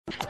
Болжоо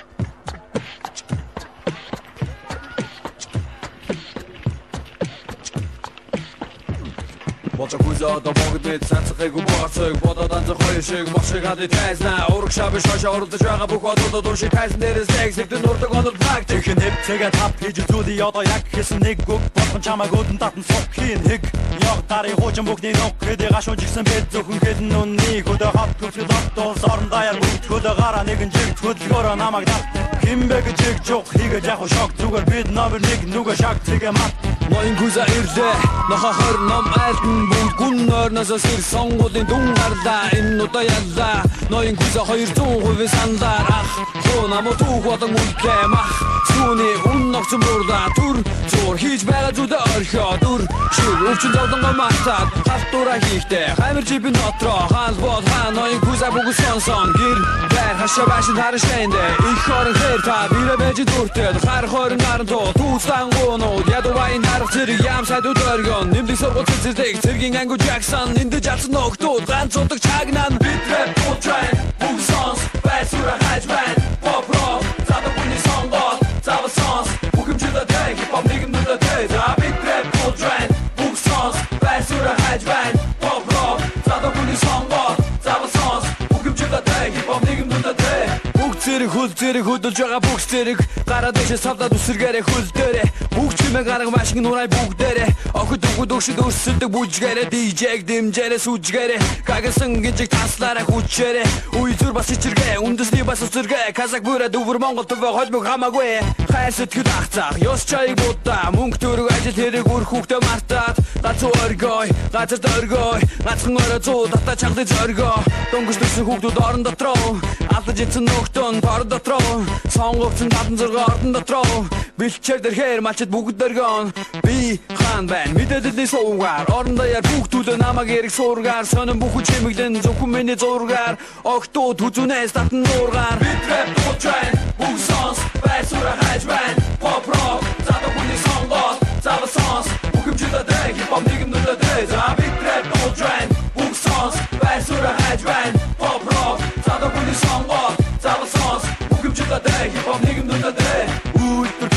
хүзээ одоо богдод цацхыг угаацыг бодоод анзах хоёр шиг мошиг хадыг тайзнаа ураг шаб шошоо оролдож байгаа бүх одод уушиг тайзан дээрээс текстд нурдаг онол практик нэвцэгээ тав хийж зүйлий одоо яг хийсэн нэг үг болгон чамайг өдөн татан суххийн хэг яг дарыг хуучин бүгний нөх хэдий гашуун жигсэн бед зөвхөн хэдэн үнний хөдөө хат төвсгөл оттол сорон даяар бүгд хөдөө гараа нэгэн жиг хөдөлгөөрөө намайг дат химбэг жиг жух хийгээ яг шок зүгээр бид номер 1 нүгэ шаг тэгээ мат Ноён күзэ ирлээ нохохор ном айлтан бүгд гүн нойрноосоо сэр сонгуулын дүн гарлаа энэ удаа яллаа ноён күзэ 200% сандар ах хоо намо түүх болон үлдээ мах сүүний үн ногцон бурда түр зур хийж байгаа зүдэ орхио дүр шир өвчин зовлонгоо мартаад халтура хийхдээ хамир жибин дотроо хаал бол хаа ноён күзэ бүгд сонсон гэр бэр хашаа башин харшэндэ их хорон хэр та бирэ бэж дүртэл хар хорон гаран тоо түүстан гоноо ядувайн харах зэрэг ямсад өдөргөн нэмдэг сургууль зэрэг цэргийн ангу Jackson энд жац ногтууд ганц удаг чагнан битрэ потрай бумсонс байсура хажбан pop rock зада бүний сонгол зава сонс бүхэмжлэ дэг pop нэгмдэ дэг битрэ потрай бумсонс байсура хажбан pop rock зада бүний сонгол зава сонс бүхэмжлэ дэг pop нэгмдэ дэг Зэрэг хөл зэрэг хөдөлж байгаа бүх зэрэг гараа дэше савдаад үсэргээрээ хөл дээрээ бүх чимээ гарга машин нурай бүгдээрээ охид өгд өгшөд өрсөлдөг бүжгээрээ DJ-г дэмжээрээ сүжгээрээ гагасан гинжиг таслаараа хүчээрээ үе зүр бас ичэргээ үндэсний бас үсэргээ казак бүрэ дүүр Монгол төв холбог хамаагүй хайр сэтгэл ахцаа ёс чайг будаа мөнгө төрөг ажил хэрэг үр хүүхдээ мартаад гацуу оргой газар дөргой гацхан орой зүү дата чагды зоргоо дөнгөж төсөн хүүхдүүд орон дотроо алдаж ицэн нөхдөн тор дотроо сонгогдсон 76 ордон дотроо бэлчээр дэрхээр малчид бүгд дөргөн би хаан байна мэдээллийн суугаар орон даяар хүүхдүүд намайг эрг суургаар сонин бүхэн чимэглэн зөвхөн миний зургаар огтуд хүзүнээс татан нуургаар битрэ потрай бумсонс байсура хажбан pop rock зада бүний сонгол зава сонс бүхэмжлэ дэг pop нэгмдэ дэг битрэ потрай бумсонс байсура хажбан pop rock зада бүний сонгол зава сонс бүхэмжлэ дэг pop нэгмдэ дэг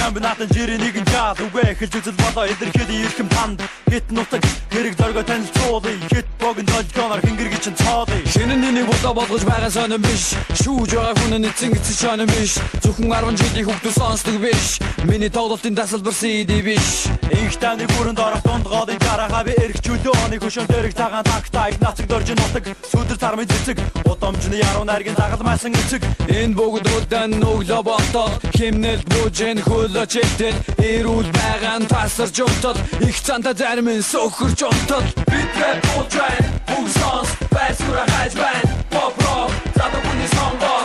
Комбинатын жирийн нэгэн жаал үгүй эхэлж үзэл болоо эдэрхэд ирхэм танд хит нутаг хэрэг зоргоо танилцуулъя хит богн толгоноор хингэрэг чин цоолъя шинэ нэг бодоо болгож байгаа сонирн биш шүүж байгаа хүн эцэн эцэн шонон биш зөвхөн 10 жилийн хүүхдүүд сонсдог биш миний тоглолтын тасалбар CD биш их таны бүрэн дорох дундгоодын гараага би эргчүүлээ оны хөшөн дэрэг цагаан тагтайг нацэг дорж нутаг сүдэр цармын цэцэг удамжны яруу найргийн дагалмайсан эцэг энэ бүгд удаан нүглөө болтол химнэл бүжэн хөлөж итэн эрүүл байгаа тасарч унтал их цанта зарим нь сөхөрч унтал битрэ потрай бумсонс байсура хажбан pop rock зада бүний сонгол